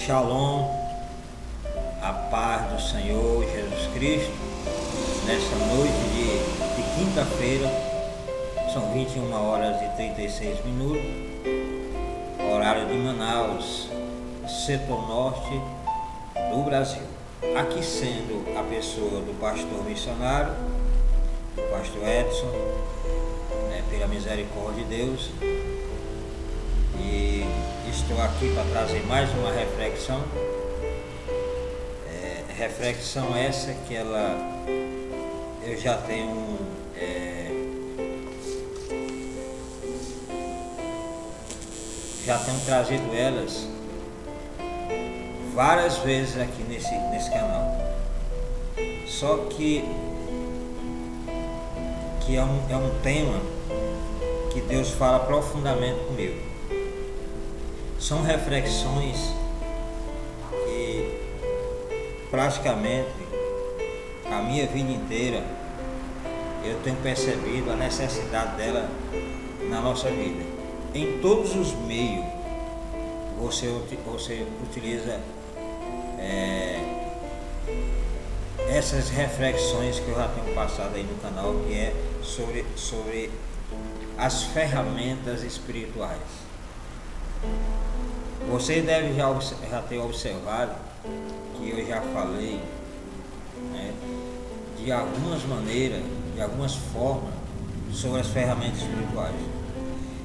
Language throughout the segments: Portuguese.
Shalom, a paz do Senhor Jesus Cristo, nessa noite de quinta-feira, são 21 horas e 36 minutos, horário de Manaus, setor norte do Brasil. Aqui sendo a pessoa do pastor missionário, o pastor Edson, pela misericórdia de Deus, e estou aqui para trazer mais uma reflexão. Reflexão essa que eu já tenho trazido elas várias vezes aqui nesse canal. Só que é um tema que Deus fala profundamente comigo. São reflexões que praticamente a minha vida inteira eu tenho percebido a necessidade dela na nossa vida. Em todos os meios você utiliza essas reflexões que eu já tenho passado aí no canal, que é sobre as ferramentas espirituais. Você deve já ter observado que eu já falei, de algumas maneiras, de algumas formas, sobre as ferramentas espirituais.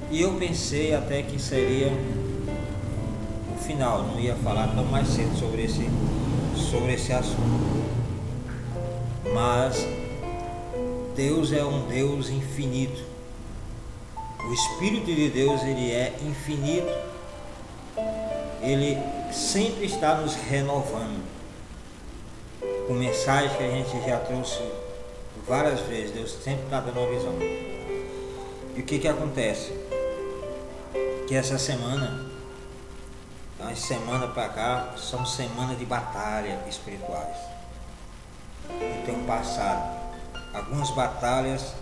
E eu pensei até que seria o final, não ia falar tão mais cedo sobre esse assunto. Mas Deus é um Deus infinito. O Espírito de Deus, ele é infinito. Ele sempre está nos renovando. Com mensagem que a gente já trouxe várias vezes, Deus sempre está dando uma visão. E o que acontece? Que essa semana, uma semana para cá, são semanas de batalha espirituais. Eu tenho passado algumas batalhas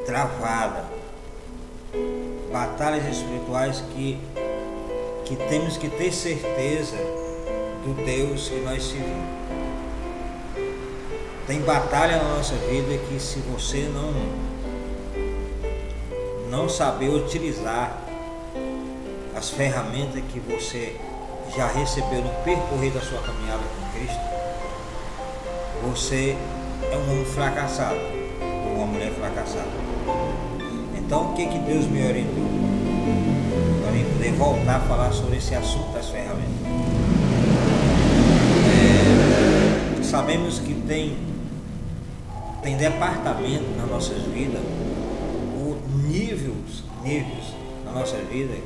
travadas, batalhas espirituais que temos que ter certeza do Deus que nós servimos. Tem batalha na nossa vida que, se você não saber utilizar as ferramentas que você já recebeu no percorrer da sua caminhada com Cristo, você é um homem fracassado ou uma mulher fracassada. Então, o que Deus me orientou? Para mim poder voltar a falar sobre esse assunto das ferramentas. Sabemos que tem departamento nas nossas vidas, ou níveis na nossa vida,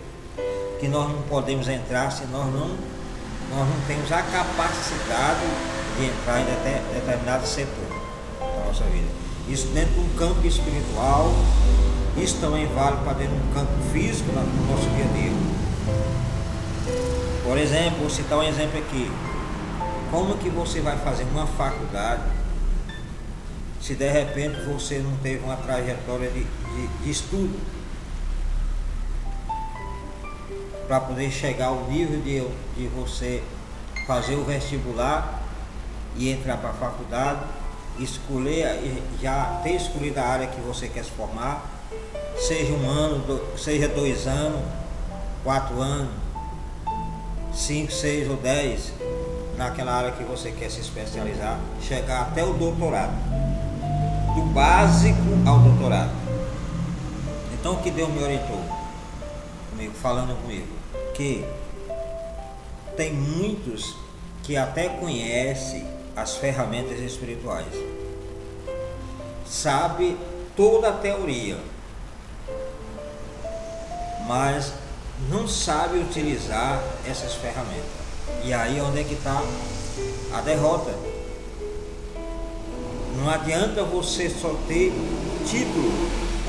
que nós não podemos entrar se nós não temos a capacidade de entrar em determinado setor da nossa vida. Isso dentro de um campo espiritual, isso também vale para dentro de um campo físico no nosso dia a dia. Por exemplo, vou citar um exemplo aqui. Como que você vai fazer uma faculdade se de repente você não teve uma trajetória de estudo para poder chegar ao nível de você fazer o vestibular e entrar para a faculdade, já ter escolhido a área que você quer se formar, seja 1 ano, seja 2 anos, 4 anos, 5, 6 ou 10, naquela área que você quer se especializar, chegar até o doutorado, do básico ao doutorado. Então, o que Deus me orientou falando comigo, que tem muitos que até conhecem as ferramentas espirituais, sabe toda a teoria, mas não sabe utilizar essas ferramentas. E aí onde é que está a derrota? Não adianta você só ter título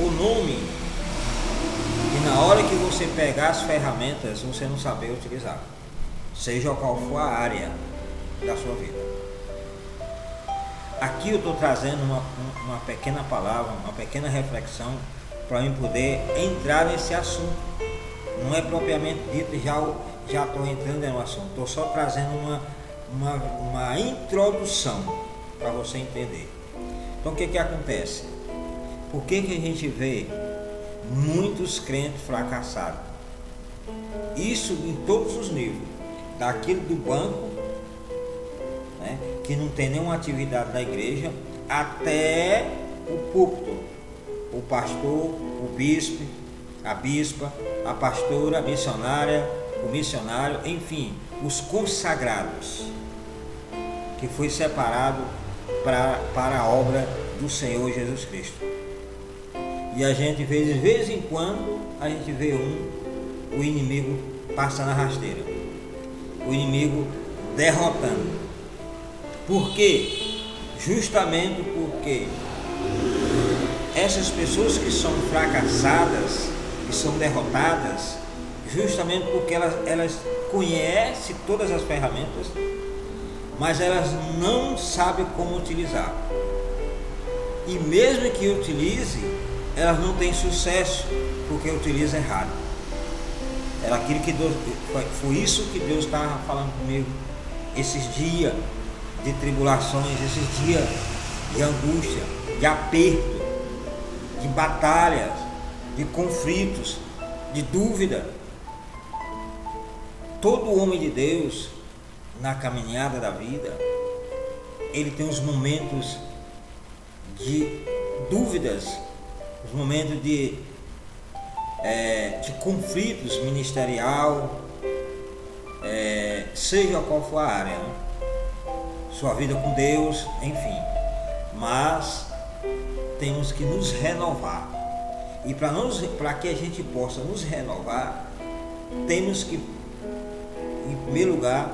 ou nome e na hora que você pegar as ferramentas você não saber utilizar, seja qual for a área da sua vida. Aqui eu estou trazendo uma pequena palavra, uma pequena reflexão para eu poder entrar nesse assunto. Não é propriamente dito já estou entrando no assunto, estou só trazendo uma introdução para você entender. Então o que acontece? Por que a gente vê muitos crentes fracassados? Isso em todos os níveis, daquele do banco, né, que não tem nenhuma atividade da igreja, até o púlpito, o pastor, o bispo, a bispa, a pastora, a missionária, o missionário, enfim, os consagrados, que foi separado para a obra do Senhor Jesus Cristo. E a gente vê, de vez em quando, a gente vê o inimigo passando a rasteira, o inimigo derrotando. Por quê? Justamente porque essas pessoas que são fracassadas, que são derrotadas, justamente porque elas conhecem todas as ferramentas, mas elas não sabem como utilizar. E mesmo que utilize, elas não têm sucesso, porque utilizam errado. Era aquilo que Deus, foi isso que Deus estava falando comigo esses dias de tribulações, esses dias de angústia, de aperto, de batalhas, de conflitos, de dúvida. Todo homem de Deus, na caminhada da vida, ele tem os momentos de dúvidas, os momentos de conflitos ministerial, seja qual for a área, né? Sua vida com Deus, enfim. Mas temos que nos renovar. E para que a gente possa nos renovar, temos que, em primeiro lugar,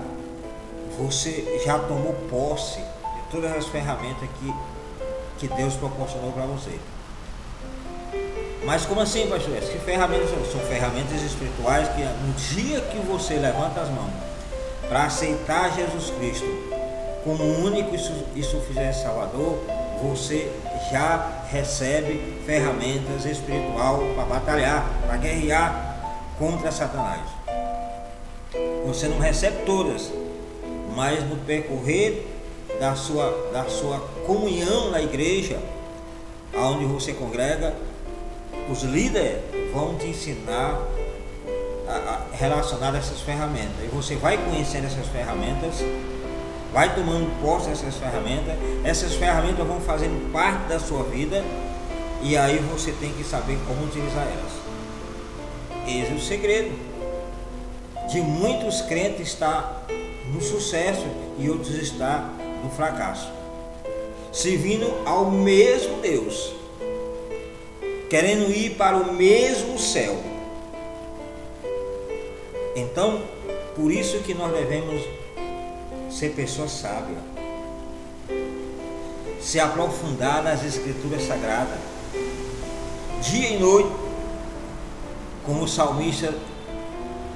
você já tomou posse de todas as ferramentas que Deus proporcionou para você. Mas como assim, pastor? Que ferramentas são? São ferramentas espirituais que no dia que você levanta as mãos para aceitar Jesus Cristo como único e suficiente Salvador, você já recebe ferramentas espirituais para batalhar, para guerrear contra Satanás. Você não recebe todas, mas no percorrer da sua comunhão na igreja, aonde você congrega, os líderes vão te ensinar a relacionar essas ferramentas. E você vai conhecendo essas ferramentas, vai tomando posse dessas ferramentas. Essas ferramentas vão fazendo parte da sua vida, e aí você tem que saber como utilizar elas. Esse é o segredo de muitos crentes, está no sucesso e outros está no fracasso, servindo ao mesmo Deus, querendo ir para o mesmo céu. Então, por isso que nós devemos ser pessoas sábias, se aprofundar nas Escrituras Sagradas, dia e noite, como o salmista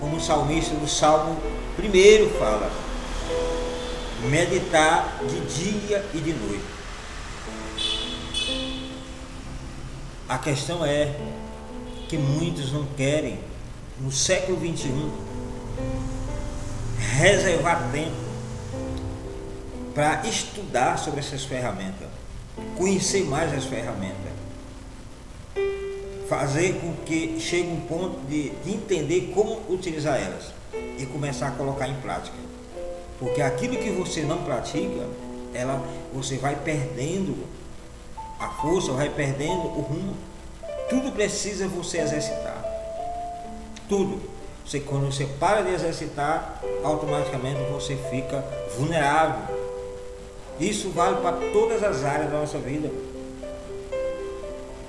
do Salmo 1 fala, meditar de dia e de noite. A questão é que muitos não querem, no século 21, reservar tempo para estudar sobre essas ferramentas, conhecer mais as ferramentas, fazer com que chegue um ponto de entender como utilizar elas e começar a colocar em prática. Porque aquilo que você não pratica, você vai perdendo a força, vai perdendo o rumo. Tudo precisa você exercitar. Tudo. Quando você para de exercitar, automaticamente você fica vulnerável. Isso vale para todas as áreas da nossa vida.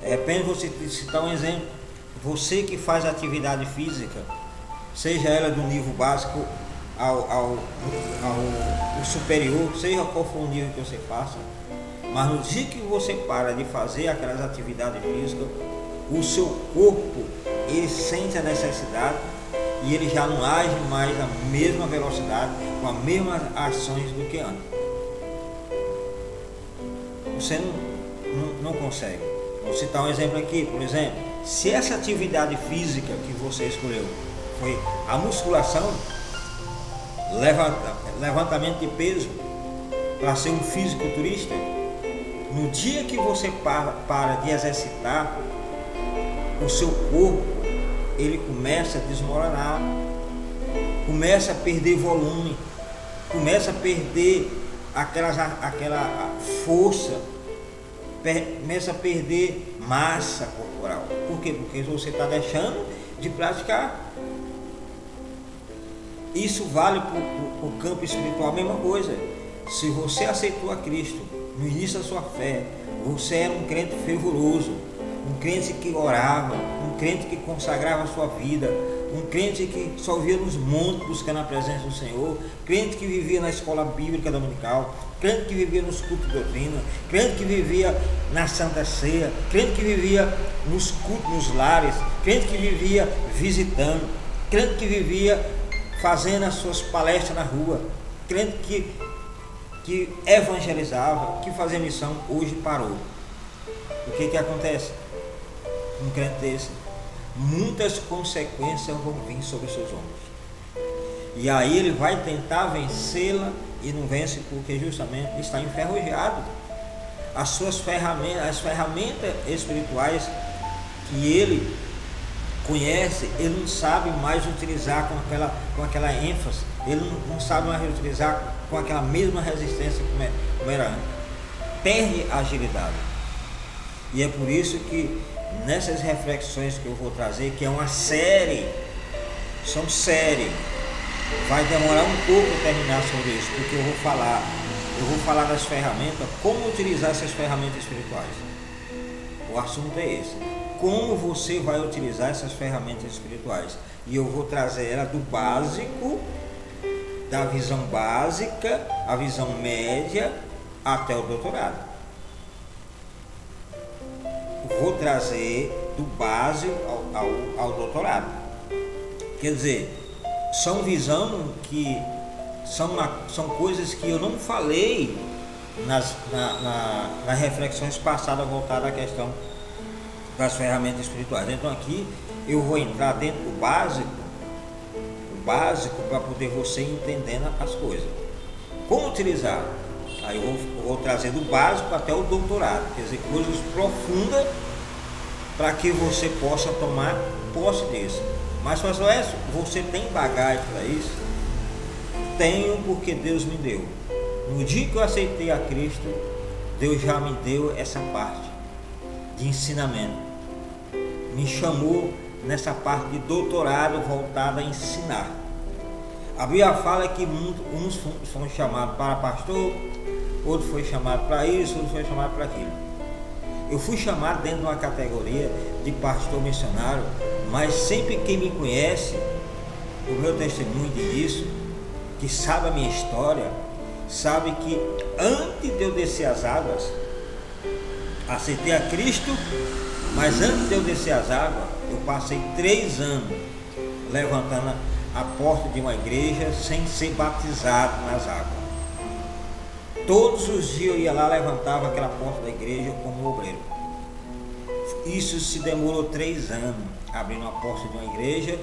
É apenas você citar um exemplo. Você que faz atividade física, seja ela do nível básico ao superior, seja qual for o nível que você faça, mas no dia que você para de fazer aquelas atividades físicas, o seu corpo, ele sente a necessidade e ele já não age mais na mesma velocidade, com as mesmas ações do que antes. Você não consegue. Vou citar um exemplo aqui, por exemplo, se essa atividade física que você escolheu foi a musculação, levantamento de peso para ser um fisiculturista. No dia que você para de exercitar, o seu corpo ele começa a desmoronar, começa a perder volume, começa a perder aquela força, começa a perder massa corporal. Por quê? Porque você está deixando de praticar. Isso vale para o campo espiritual, a mesma coisa. Se você aceitou a Cristo no início da sua fé, você era um crente fervoroso, um crente que orava, um crente que consagrava a sua vida, um crente que só via nos montes buscando a presença do Senhor, crente que vivia na escola bíblica dominical, crente que vivia nos cultos de doutrina, crente que vivia na Santa Ceia, crente que vivia nos cultos nos lares, crente que vivia visitando, crente que vivia fazendo as suas palestras na rua, crente que evangelizava, que fazia missão, hoje parou. O que acontece? Um crente desse, muitas consequências vão vir sobre os seus ombros. E aí ele vai tentar vencê-la e não vence porque justamente está enferrujado. As ferramentas espirituais que ele conhece, ele não sabe mais utilizar com aquela ênfase, ele não sabe mais utilizar com aquela mesma resistência como era antes. Perde a agilidade. E é por isso que nessas reflexões que eu vou trazer, que é uma série, são séries, vai demorar um pouco a terminar sobre isso, porque eu vou falar das ferramentas, como utilizar essas ferramentas espirituais. O assunto é esse. Como você vai utilizar essas ferramentas espirituais? E eu vou trazer ela do básico, da visão básica, a visão média, até o doutorado. Vou trazer do básico ao doutorado. Quer dizer, são visão que são coisas que eu não falei nas reflexões passadas voltadas à questão das ferramentas espirituais. Então aqui eu vou entrar dentro do básico para poder você entendendo as coisas. Como utilizar? Aí eu vou trazer do básico até o doutorado, quer dizer, coisas profundas para que você possa tomar posse disso. Mas pastor Écio, você tem bagagem para isso? Tenho, porque Deus me deu. No dia que eu aceitei a Cristo, Deus já me deu essa parte de ensinamento. Me chamou nessa parte de doutorado voltada a ensinar. A Bíblia fala que uns foram chamados para pastor, outro foi chamado para isso, outro foi chamado para aquilo. Eu fui chamado dentro de uma categoria de pastor missionário, mas sempre quem me conhece, o meu testemunho disso, que sabe a minha história, sabe que antes de eu descer as águas, aceitei a Cristo, mas antes de eu descer as águas, eu passei 3 anos levantando a porta de uma igreja sem ser batizado nas águas. Todos os dias eu ia lá, levantava aquela porta da igreja como obreiro. Isso se demorou 3 anos, abrindo a porta de uma igreja,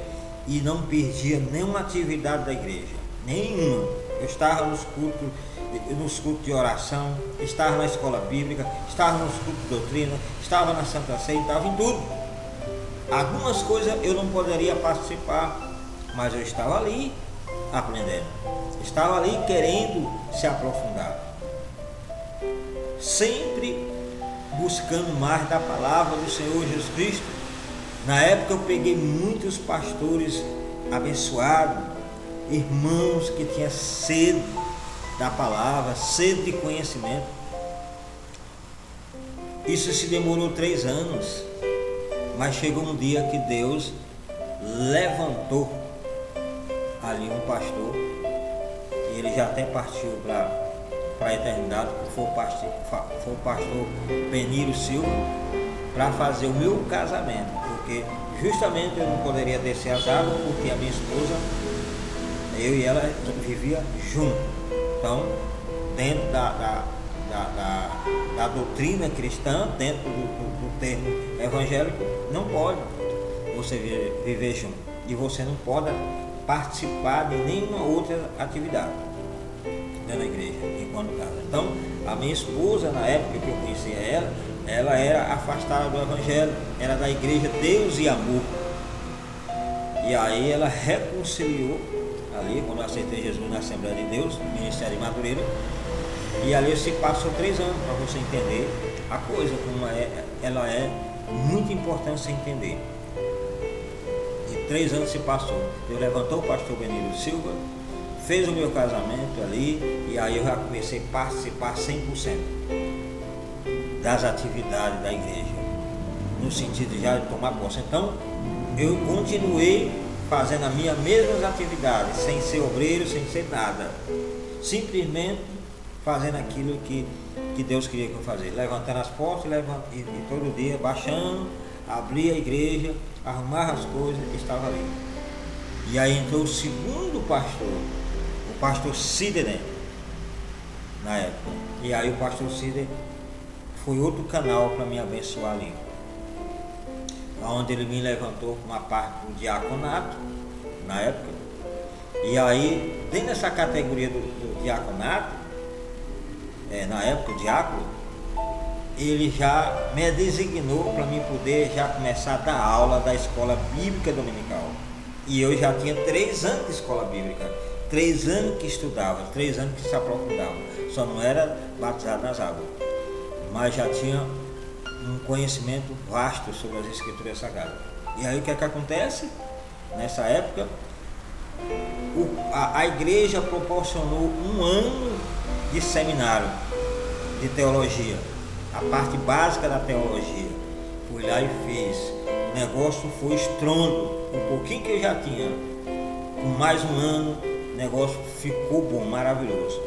e não perdia nenhuma atividade da igreja, nenhuma. Eu estava nos cultos de oração, estava na escola bíblica, estava nos cultos de doutrina, estava na Santa Ceia, estava em tudo. Algumas coisas eu não poderia participar, mas eu estava ali aprendendo, estava ali querendo se aprofundar, sempre buscando mais da palavra do Senhor Jesus Cristo. Na época eu peguei muitos pastores abençoados, irmãos que tinham sede da palavra, sede de conhecimento. Isso se demorou 3 anos, mas chegou um dia que Deus levantou ali um pastor, e ele já até partiu para a eternidade, que foi o pastor Beniro Silva, para fazer o meu casamento, porque justamente eu não poderia descer as águas, porque a minha esposa, eu e ela vivia junto. Então, dentro da doutrina cristã, dentro do termo evangélico, não pode você viver junto, e você não pode participar de nenhuma outra atividade dentro da igreja, enquanto casa. Então, a minha esposa, na época que eu conhecia ela era afastada do evangelho, era da igreja Deus e Amor. E aí ela reconciliou ali, quando eu aceitei Jesus na Assembleia de Deus, Ministério de Madureira. E ali se passou 3 anos para você entender a coisa, como ela é muito importante você entender. E 3 anos se passou. Deus levantou o pastor Benito Silva, fez o meu casamento ali, e aí eu já comecei a participar 100% das atividades da igreja, no sentido já de tomar posse. Então, eu continuei fazendo as minhas mesmas atividades, sem ser obreiro, sem ser nada, simplesmente fazendo aquilo que Deus queria que eu fizesse, levantando as portas e todo dia baixando, abrir a igreja, arrumar as coisas, estava ali. E aí entrou o segundo pastor, o pastor Sidney, na época. E aí o pastor Sidney foi outro canal para me abençoar ali, onde ele me levantou com uma parte do diaconato na época. E aí, dentro dessa categoria do diaconato, na época o diácono, ele já me designou para mim poder já começar a dar aula da escola bíblica dominical. E eu já tinha 3 anos de escola bíblica, 3 anos que estudava, 3 anos que se aprofundava, só não era batizado nas águas, mas já tinha um conhecimento vasto sobre as escrituras sagradas. E aí o que é que acontece? Nessa época, a igreja proporcionou 1 ano de seminário de teologia, a parte básica da teologia. Fui lá e fiz. O negócio foi estrondo. Um pouquinho que eu já tinha, com mais 1 ano, o negócio ficou bom, maravilhoso.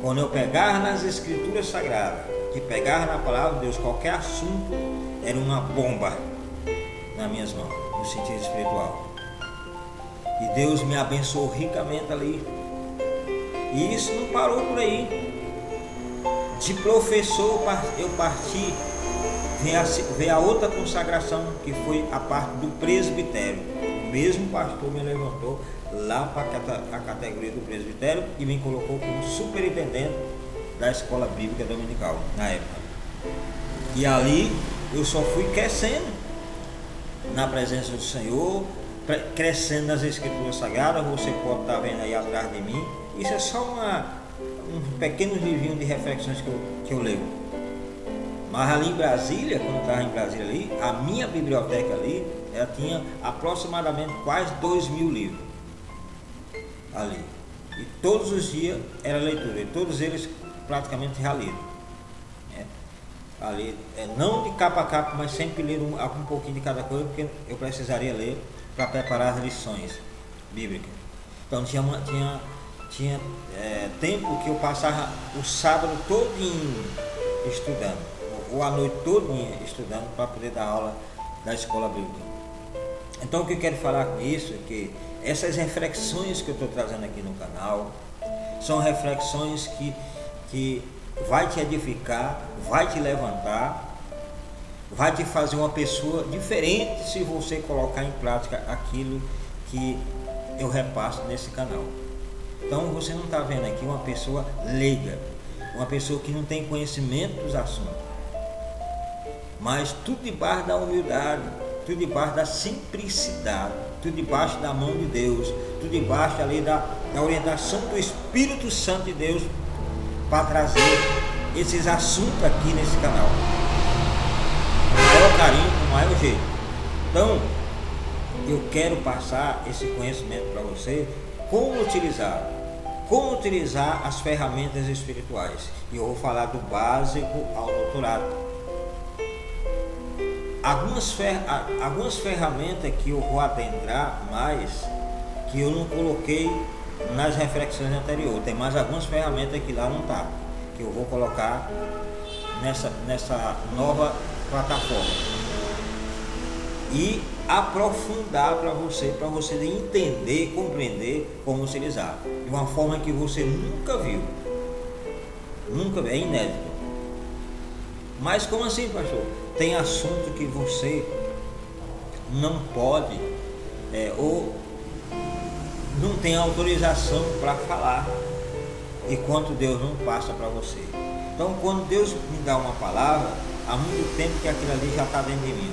Quando eu pegava nas escrituras sagradas, que pegava na palavra de Deus, qualquer assunto era uma bomba nas minhas mãos, no sentido espiritual. E Deus me abençoou ricamente ali. E isso não parou por aí. De professor eu parti, veio a outra consagração, que foi a parte do presbitério. O mesmo pastor me levantou lá para a categoria do presbitério e me colocou como superintendente da escola bíblica dominical na época. E ali eu só fui crescendo na presença do Senhor, crescendo nas escrituras sagradas. Você pode estar vendo aí atrás de mim. Isso é só um pequeno livrinho de reflexões que eu leio. Mas ali em Brasília, quando eu estava em Brasília ali, a minha biblioteca ali, ela tinha aproximadamente quase 2.000 livros ali. E todos os dias era leitura, e todos eles praticamente já lidos. Ali, não de capa a capa, mas sempre ler um pouquinho de cada coisa, porque eu precisaria ler para preparar as lições bíblicas. Então tinha tempo que eu passava o sábado todinho estudando, ou a noite todinha estudando, para poder dar aula da escola bíblica. Então o que eu quero falar com isso é que essas reflexões que eu estou trazendo aqui no canal são reflexões que vai te edificar, vai te levantar, vai te fazer uma pessoa diferente se você colocar em prática aquilo que eu repasso nesse canal. Então você não está vendo aqui uma pessoa leiga, uma pessoa que não tem conhecimento dos assuntos, mas tudo debaixo da humildade, tudo debaixo da simplicidade, tudo debaixo da mão de Deus, tudo debaixo ali da orientação do Espírito Santo de Deus, para trazer esses assuntos aqui nesse canal, com o maior carinho, com o maior jeito. Então eu quero passar esse conhecimento para você, como utilizar as ferramentas espirituais. E eu vou falar do básico ao doutorado. Algumas ferramentas que eu vou adentrar mais, que eu não coloquei nas reflexões anteriores. Tem mais algumas ferramentas que lá não está, que eu vou colocar nessa nova plataforma e aprofundar para você entender, compreender como utilizar de uma forma que você nunca viu, é inédito. Mas como assim, pastor? Tem assunto que você não pode ou tem autorização para falar enquanto Deus não passa para você. Então, quando Deus me dá uma palavra, há muito tempo que aquilo ali já está dentro de mim.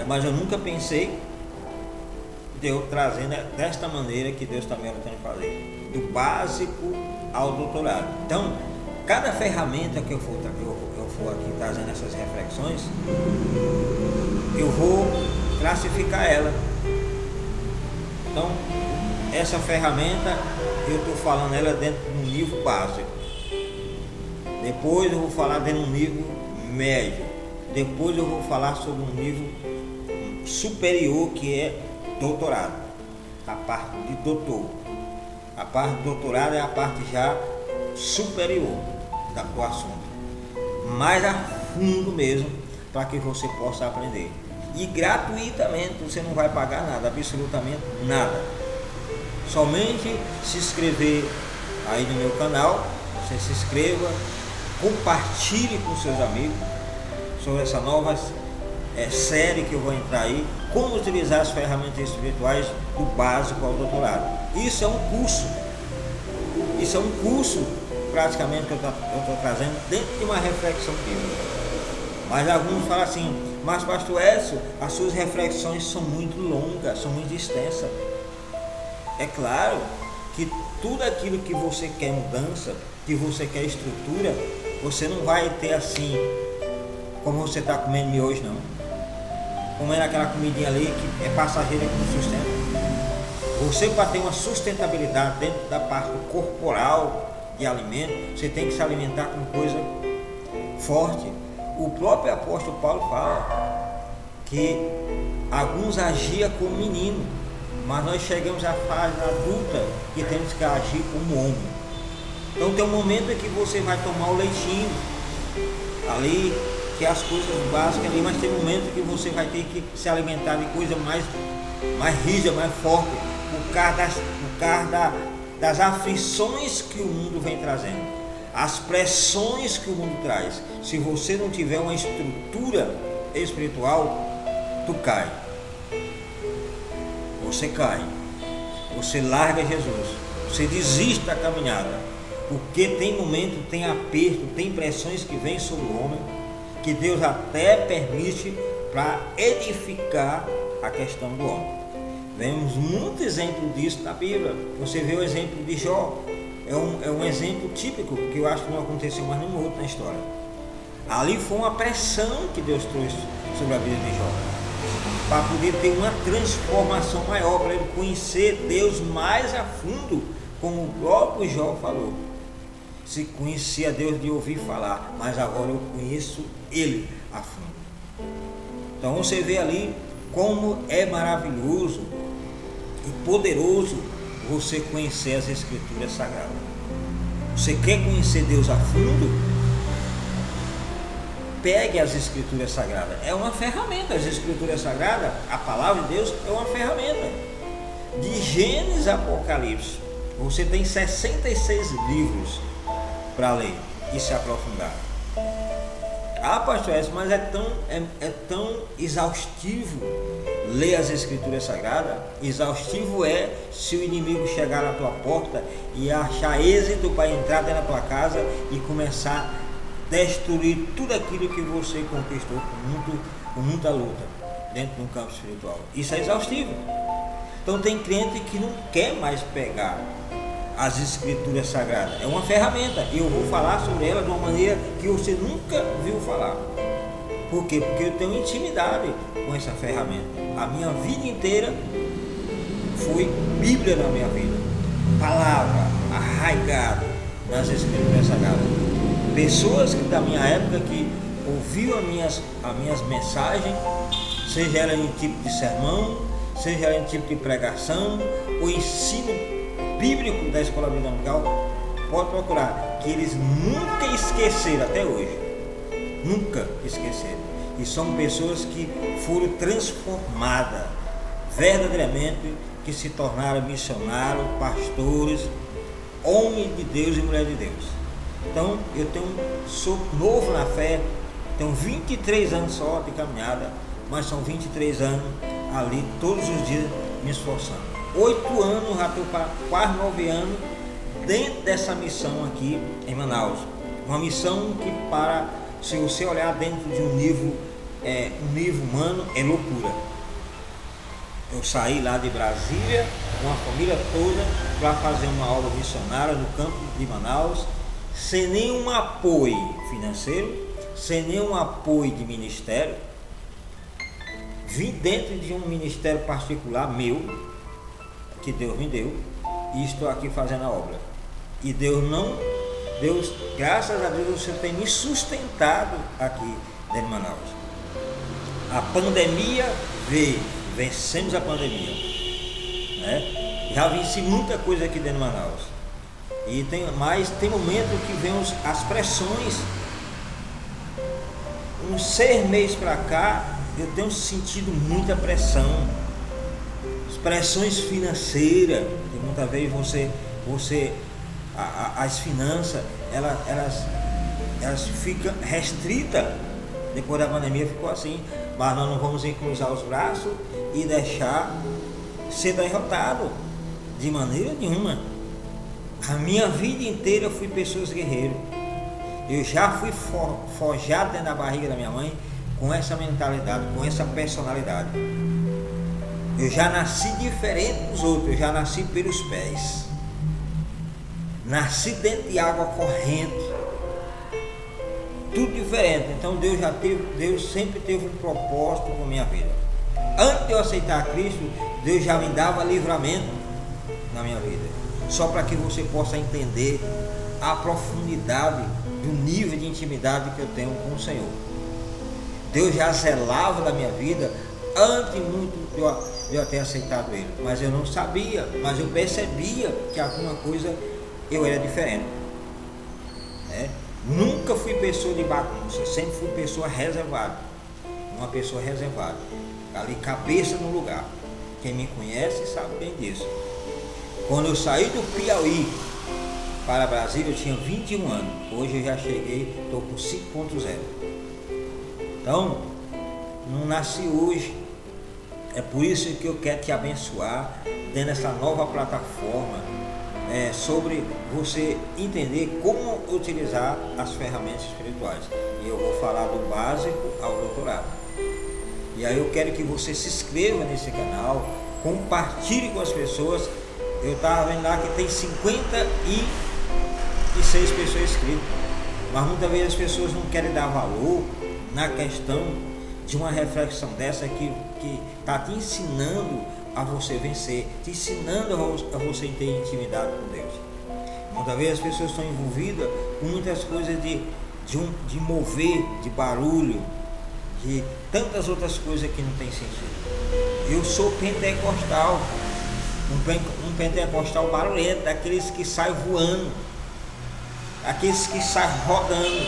Mas eu nunca pensei Deus trazendo desta maneira que Deus está me orientando a fazer, do básico ao doutorado. Então, cada ferramenta que eu for aqui trazendo essas reflexões, eu vou classificar ela. Então, essa ferramenta, eu estou falando ela dentro de um nível básico. Depois eu vou falar dentro de um nível médio. Depois eu vou falar sobre um nível superior, que é doutorado. A parte de doutor. A parte de doutorado é a parte já superior do assunto. Mais a fundo mesmo, para que você possa aprender. E gratuitamente, você não vai pagar nada, absolutamente nada. Somente se inscrever aí no meu canal, você se inscreva, compartilhe com seus amigos sobre essa nova série que eu vou entrar aí, como utilizar as ferramentas espirituais do básico ao doutorado. Isso é um curso praticamente que eu estou trazendo dentro de uma reflexão bíblica. Mas alguns falam assim: mas pastor Edson, as suas reflexões são muito longas, são muito extensas. É claro que tudo aquilo que você quer mudança, que você quer estrutura, você não vai ter assim como você está comendo miojo, não. Comendo aquela comidinha ali que é passageira que não sustenta. Você, para ter uma sustentabilidade dentro da parte corporal de alimento, você tem que se alimentar com coisa forte. O próprio apóstolo Paulo fala que alguns agiam como menino, mas nós chegamos à fase adulta que temos que agir como homem. Então tem um momento em que você vai tomar o leitinho ali, que é as coisas básicas ali, mas tem um momento que você vai ter que se alimentar de coisa mais rígida, mais forte, por causa das aflições que o mundo vem trazendo, as pressões que o mundo traz. Se você não tiver uma estrutura espiritual, tu cai. Você cai. Você larga Jesus. Você desiste da caminhada. Porque tem momento, tem aperto, tem pressões que vêm sobre o homem, que Deus até permite para edificar a questão do homem. Vemos muito exemplo disso na Bíblia. Você vê o exemplo de Jó. É um exemplo típico que eu acho que não aconteceu mais nenhum outro na história. Ali foi uma pressão que Deus trouxe sobre a vida de Jó, para poder ter uma transformação maior, para ele conhecer Deus mais a fundo, como o próprio Jó falou. Se conhecia Deus de ouvir falar, mas agora eu conheço Ele a fundo. Então você vê ali como é maravilhoso e poderoso você conhecer as Escrituras Sagradas. Você quer conhecer Deus a fundo? Pegue as Escrituras Sagradas. É uma ferramenta. As Escrituras Sagradas, a palavra de Deus é uma ferramenta. De Gênesis a Apocalipse, você tem 66 livros para ler e se aprofundar. Ah, pastor, mas é tão exaustivo ler as Escrituras Sagradas. Exaustivo é se o inimigo chegar na tua porta e achar êxito para entrar dentro da tua casa e começar a destruir tudo aquilo que você conquistou com muita luta dentro de um campo espiritual. Isso é exaustivo. Então tem crente que não quer mais pegar as Escrituras Sagradas. É uma ferramenta e eu vou falar sobre ela de uma maneira que você nunca viu falar. Por quê? Porque eu tenho intimidade com essa ferramenta. A minha vida inteira foi Bíblia na minha vida. Palavra arraigada nas Escrituras Sagradas. Pessoas que da minha época que ouviam as minhas mensagens, seja ela em tipo de sermão, seja ela em tipo de pregação, ou ensino bíblico da Escola Bíblica Dominical, pode procurar, que eles nunca esqueceram até hoje. Nunca esqueceram. E são pessoas que foram transformadas verdadeiramente, que se tornaram missionários, pastores, homens de Deus e mulher de Deus. Então eu sou novo na fé, tenho 23 anos só de caminhada, mas são 23 anos ali todos os dias me esforçando. 8 anos, já estou para quase 9 anos dentro dessa missão aqui em Manaus. Uma missão que, se você olhar dentro de um nível humano, é loucura. Eu saí lá de Brasília com a família toda para fazer uma obra missionária no campo de Manaus, sem nenhum apoio financeiro, sem nenhum apoio de ministério. Vim dentro de um ministério particular meu, que Deus me deu, e estou aqui fazendo a obra. E Deus, graças a Deus, o Senhor tem me sustentado aqui dentro de Manaus. A pandemia veio, vencemos a pandemia, né? Já venci muita coisa aqui dentro de Manaus. Mas tem momento que vem as pressões. Uns 6 meses para cá, eu tenho sentido muita pressão. Pressões financeiras, que muitas vezes as finanças elas ficam restritas. Depois da pandemia ficou assim, mas nós não vamos cruzar os braços e deixar ser derrotado de maneira nenhuma. A minha vida inteira eu fui pessoas guerreiras. Eu já fui forjado dentro da barriga da minha mãe com essa mentalidade, com essa personalidade. Eu já nasci diferente dos outros, eu já nasci pelos pés. Nasci dentro de água corrente. Tudo diferente. Então Deus sempre teve um propósito com a minha vida. Antes de eu aceitar Cristo, Deus já me dava livramento na minha vida. Só para que você possa entender a profundidade do nível de intimidade que eu tenho com o Senhor. Deus já zelava da minha vida antes muito de eu ter aceitado Ele. Mas eu não sabia, mas eu percebia que alguma coisa eu era diferente. Nunca fui pessoa de bagunça, sempre fui pessoa reservada. Uma pessoa reservada. Ali, cabeça no lugar. Quem me conhece sabe bem disso. Quando eu saí do Piauí para Brasília, eu tinha 21 anos. Hoje eu já cheguei, estou com 5.0. Então, não nasci hoje. É por isso que eu quero te abençoar dentro dessa nova plataforma, sobre você entender como utilizar as ferramentas espirituais. E eu vou falar do básico ao doutorado. E aí eu quero que você se inscreva nesse canal, compartilhe com as pessoas. Eu estava vendo lá que tem 56 pessoas inscritas, mas muitas vezes as pessoas não querem dar valor na questão de uma reflexão dessa que está te ensinando a você vencer, te ensinando a você ter intimidade com Deus. Muitas vezes as pessoas estão envolvidas com muitas coisas de mover, de barulho, de tantas outras coisas que não tem sentido. Eu sou pentecostal, um pentecostal barulhento, daqueles que saem voando, aqueles que saem rodando,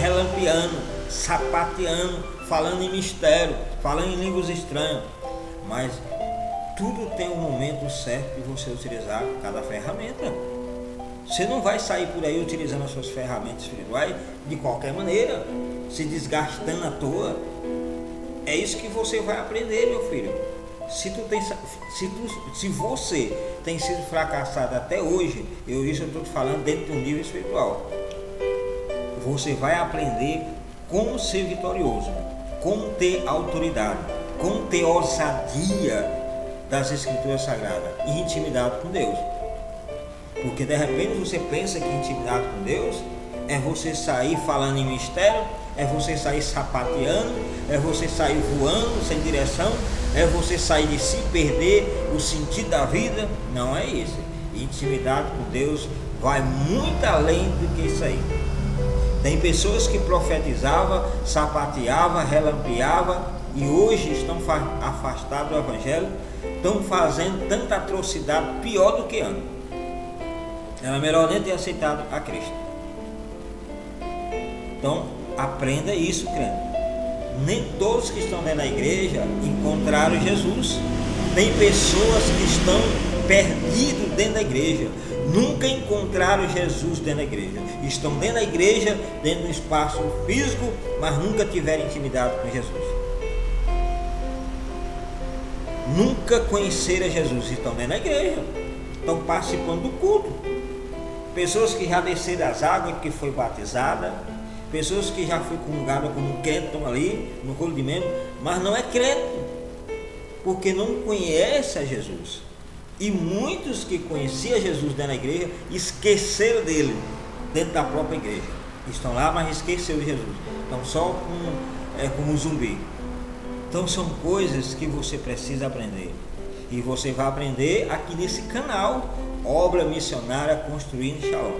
relampeando, sapateando, falando em mistério, falando em línguas estranhas. Mas tudo tem um momento certo de você utilizar cada ferramenta. Você não vai sair por aí utilizando as suas ferramentas espirituais de qualquer maneira, se desgastando à toa. É isso que você vai aprender, meu filho. Se você tem sido fracassado até hoje, eu estou te falando dentro de um nível espiritual, você vai aprender como ser vitorioso, como ter autoridade, como ter ousadia das Escrituras Sagradas e intimidade com Deus. Porque de repente você pensa que intimidade com Deus é você sair falando em mistério, é você sair sapateando, é você sair voando sem direção, é você sair de si, perder o sentido da vida. Não é isso. Intimidade com Deus vai muito além do que isso aí. Tem pessoas que profetizavam, sapateavam, relampeavam e hoje estão afastados do Evangelho, estão fazendo tanta atrocidade pior do que antes. Era melhor nem ter aceitado a Cristo. Então, aprenda isso, crente. Nem todos que estão dentro da igreja encontraram Jesus. Tem pessoas que estão perdidas dentro da igreja, nunca encontraram Jesus dentro da igreja. Estão dentro da igreja, dentro do espaço físico, mas nunca tiveram intimidade com Jesus. nunca conheceram Jesus, estão dentro da igreja, estão participando do culto. Pessoas que já desceram as águas, que foi batizada, pessoas que já foi comungadas como crente, estão ali no rolo de membro, mas não é crente, porque não conhece a Jesus. E muitos que conheciam Jesus dentro da igreja esqueceram dele dentro da própria igreja. Estão lá, mas esqueceram de Jesus. Estão só como um zumbi. Então são coisas que você precisa aprender. E você vai aprender aqui nesse canal, Obra Missionária Construindo Shalom.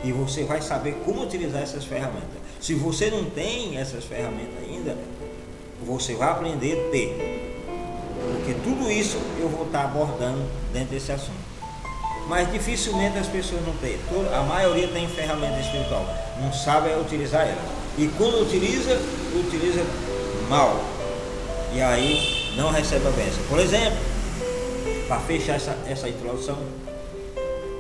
E você vai saber como utilizar essas ferramentas. Se você não tem essas ferramentas ainda, você vai aprender a ter. Porque tudo isso eu vou estar abordando dentro desse assunto. Mas dificilmente as pessoas não têm. A maioria tem ferramenta espiritual, não sabe utilizar ela. E quando utiliza mal. E aí não recebe a bênção. Por exemplo, para fechar essa introdução,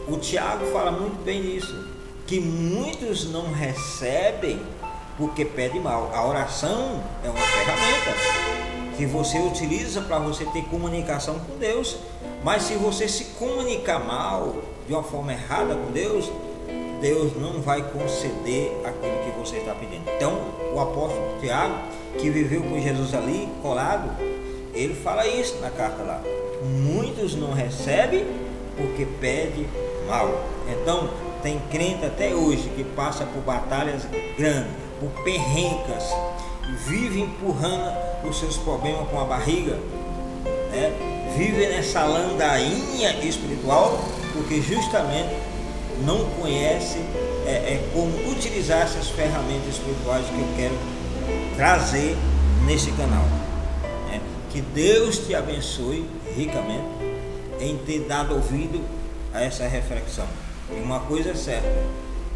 o Tiago fala muito bem disso, que muitos não recebem porque pedem mal. A oração é uma ferramenta que você utiliza para você ter comunicação com Deus, mas se você se comunicar mal, de uma forma errada com Deus, Deus não vai conceder aquilo que você está pedindo. Então, o apóstolo Tiago, que viveu com Jesus ali, colado, ele fala isso na carta lá. Muitos não recebem porque pedem mal. Então, tem crente até hoje que passa por batalhas grandes, por perrencas, vive empurrando os seus problemas com a barriga, né? Vive nessa ladainha espiritual, porque justamente não conhece como utilizar essas ferramentas espirituais que eu quero trazer nesse canal, né? Que Deus te abençoe ricamente em ter dado ouvido a essa reflexão. E uma coisa é certa,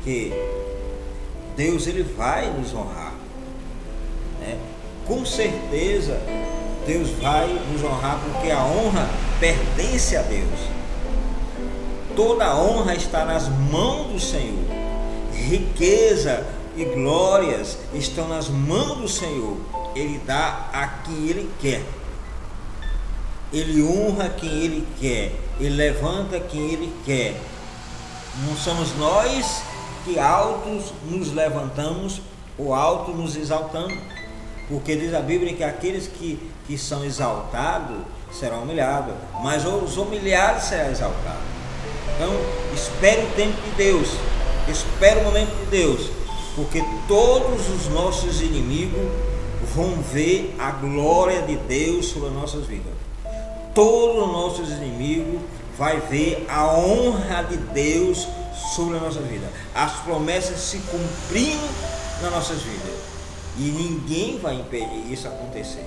que Deus ele vai nos honrar, né? Com certeza Deus vai nos honrar, porque a honra pertence a Deus. Toda a honra está nas mãos do Senhor. Riqueza e glórias estão nas mãos do Senhor. Ele dá a quem Ele quer. Ele honra quem Ele quer. Ele levanta quem Ele quer. Não somos nós que altos nos levantamos ou alto nos exaltamos. Porque diz a Bíblia que aqueles que são exaltados serão humilhados, mas os humilhados serão exaltados. Então, espere o tempo de Deus, espere o momento de Deus, porque todos os nossos inimigos vão ver a glória de Deus sobre as nossas vidas. Todos os nossos inimigos vão ver a honra de Deus sobre a nossa vida, as promessas se cumprindo nas nossas vidas. E ninguém vai impedir isso acontecer.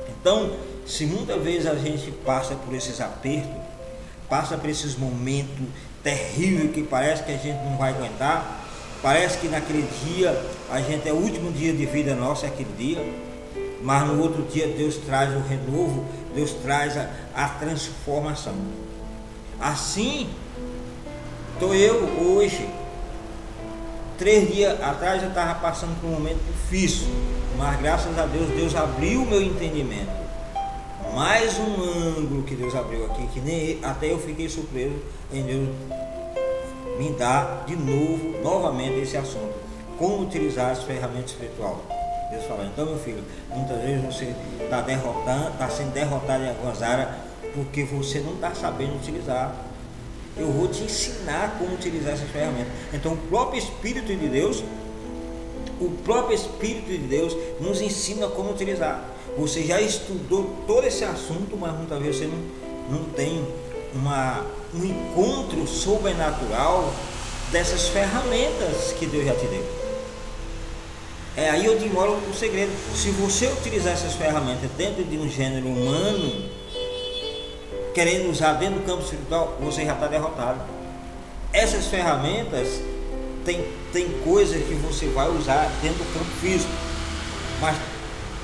Então, se muitas vezes a gente passa por esses apertos, passa por esses momentos terríveis que parece que a gente não vai aguentar, parece que naquele dia a gente é o último dia de vida nossa, é aquele dia, mas no outro dia Deus traz o renovo, Deus traz a transformação. Assim, estou eu hoje. 3 dias atrás eu estava passando por um momento difícil, mas graças a Deus, Deus abriu o meu entendimento. Mais um ângulo que Deus abriu aqui, que nem até eu fiquei surpreso em Deus me dar de novo, novamente esse assunto. Como utilizar as ferramentas espirituais. Deus fala, então meu filho, muitas vezes você está sendo derrotado em algumas áreas porque você não está sabendo utilizar. Eu vou te ensinar como utilizar essas ferramentas. Então o próprio Espírito de Deus nos ensina como utilizar. Você já estudou todo esse assunto, mas muitas vezes você não tem um encontro sobrenatural dessas ferramentas que Deus já te deu. É aí onde mora o segredo. Se você utilizar essas ferramentas dentro de um gênero humano, querendo usar dentro do campo espiritual, você já está derrotado. Essas ferramentas tem coisas que você vai usar dentro do campo físico, mas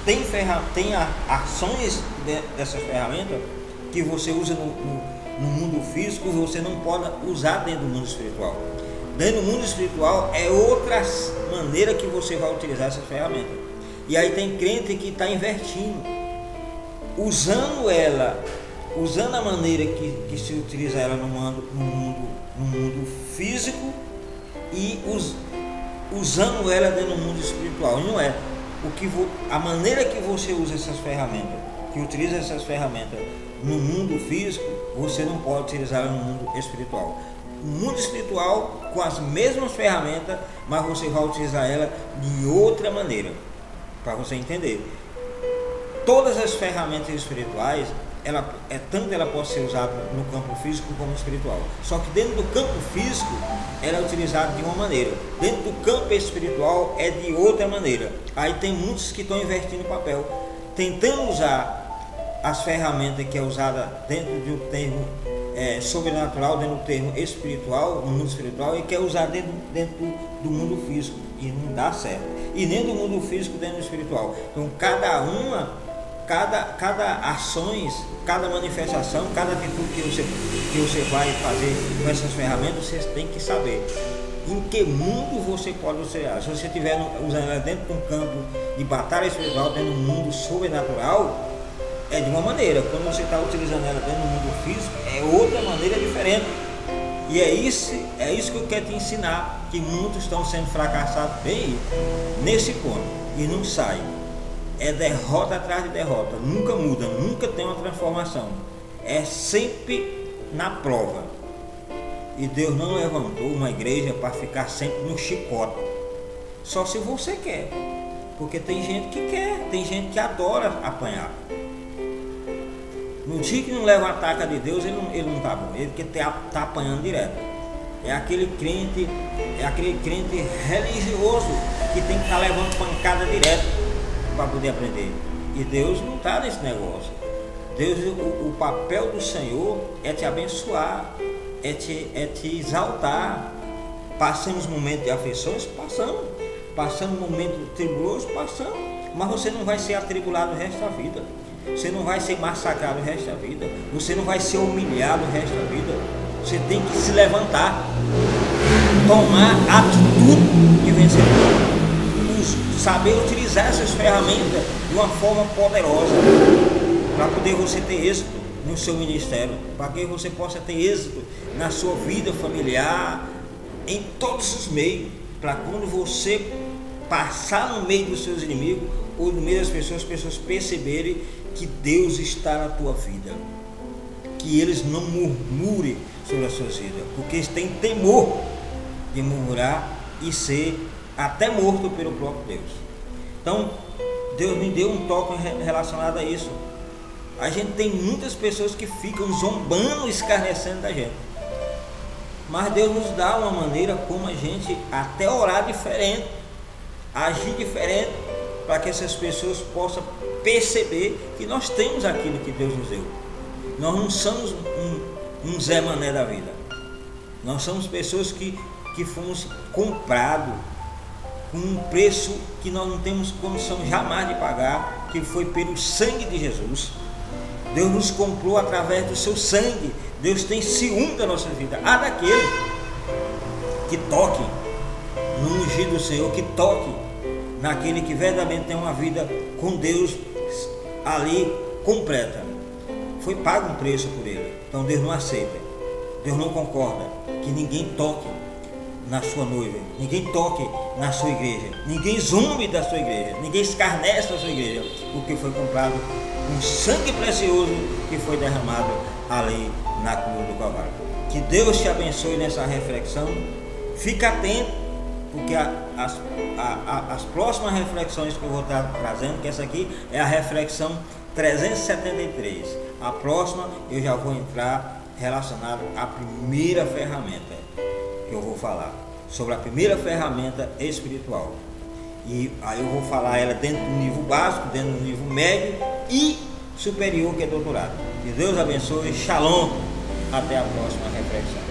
tem ações dessas ferramentas que você usa no mundo físico e você não pode usar dentro do mundo espiritual. Dentro do mundo espiritual é outra maneira que você vai utilizar essas ferramentas. E aí tem crente que está invertindo, usando ela usando a maneira que se utiliza ela no mundo físico e usando ela dentro do mundo espiritual. Não é a maneira que você usa essas ferramentas, que utiliza essas ferramentas no mundo físico, você não pode utilizá-la no mundo espiritual. No mundo espiritual, com as mesmas ferramentas, mas você vai utilizar ela de outra maneira, para você entender. Todas as ferramentas espirituais, tanto ela pode ser usada no campo físico como espiritual. Só que dentro do campo físico, ela é utilizada de uma maneira. Dentro do campo espiritual, é de outra maneira. Aí tem muitos que estão investindo papel, tentando usar as ferramentas que é usada dentro de um termo sobrenatural, dentro do termo espiritual, no mundo espiritual, e quer usar dentro do mundo físico, e não dá certo. E nem do mundo físico dentro do espiritual. Então cada ações, cada manifestação, cada atitude que você vai fazer com essas ferramentas, você tem que saber em que mundo você pode usar. Se você estiver usando ela dentro de um campo de batalha espiritual, dentro do mundo sobrenatural, é de uma maneira. Quando você está utilizando ela dentro do mundo físico, é outra maneira diferente. E é isso que eu quero te ensinar, que muitos estão sendo fracassados bem nesse ponto e não saem. É derrota atrás de derrota, nunca muda, nunca tem uma transformação, é sempre na prova. E Deus não levantou uma igreja para ficar sempre no chicote, só se você quer, porque tem gente que quer, tem gente que adora apanhar. No dia que não leva a taca de Deus, ele não está bom, ele está apanhando direto. É aquele crente religioso que tem que estar levando pancada direto para poder aprender. E Deus não está nesse negócio. Deus, o papel do Senhor é te abençoar, é te exaltar. Passamos momentos de aflições, passamos momentos tribulosos, mas você não vai ser atribulado o resto da vida. Você não vai ser massacrado o resto da vida. Você não vai ser humilhado o resto da vida. Você tem que se levantar, tomar atitude de vencedor, saber utilizar essas ferramentas de uma forma poderosa, para poder você ter êxito no seu ministério, para que você possa ter êxito na sua vida familiar, em todos os meios, para quando você passar no meio dos seus inimigos ou no meio das pessoas, as pessoas perceberem que Deus está na tua vida, que eles não murmurem sobre as suas vidas, porque eles têm temor de murmurar e ser até morto pelo próprio Deus. Então Deus me deu um toque relacionado a isso. A gente tem muitas pessoas que ficam zombando, escarnecendo da gente, mas Deus nos dá uma maneira como a gente até orar diferente, agir diferente, para que essas pessoas possam perceber que nós temos aquilo que Deus nos deu. Nós não somos um Zé Mané da vida. Nós somos pessoas que fomos comprados com um preço que nós não temos condição jamais de pagar, que foi pelo sangue de Jesus. Deus nos comprou através do seu sangue. Deus tem ciúme da nossa vida. Há daquele que toque no ungido do Senhor, que toque naquele que verdadeiramente tem uma vida com Deus ali completa. Foi pago um preço por ele. Então Deus não aceita, Deus não concorda que ninguém toque na sua noiva, ninguém toque na sua igreja, ninguém zombe da sua igreja, ninguém escarnece da sua igreja, porque foi comprado um sangue precioso que foi derramado ali na cruz do Calvário. Que Deus te abençoe nessa reflexão. Fica atento, porque as próximas reflexões que eu vou estar trazendo, que essa aqui é a reflexão 373. A próxima eu já vou entrar relacionado à primeira ferramenta que eu vou falar, sobre a primeira ferramenta espiritual. E aí eu vou falar ela dentro do nível básico, dentro do nível médio e superior, que é doutorado. Que Deus abençoe. Shalom. Até a próxima reflexão.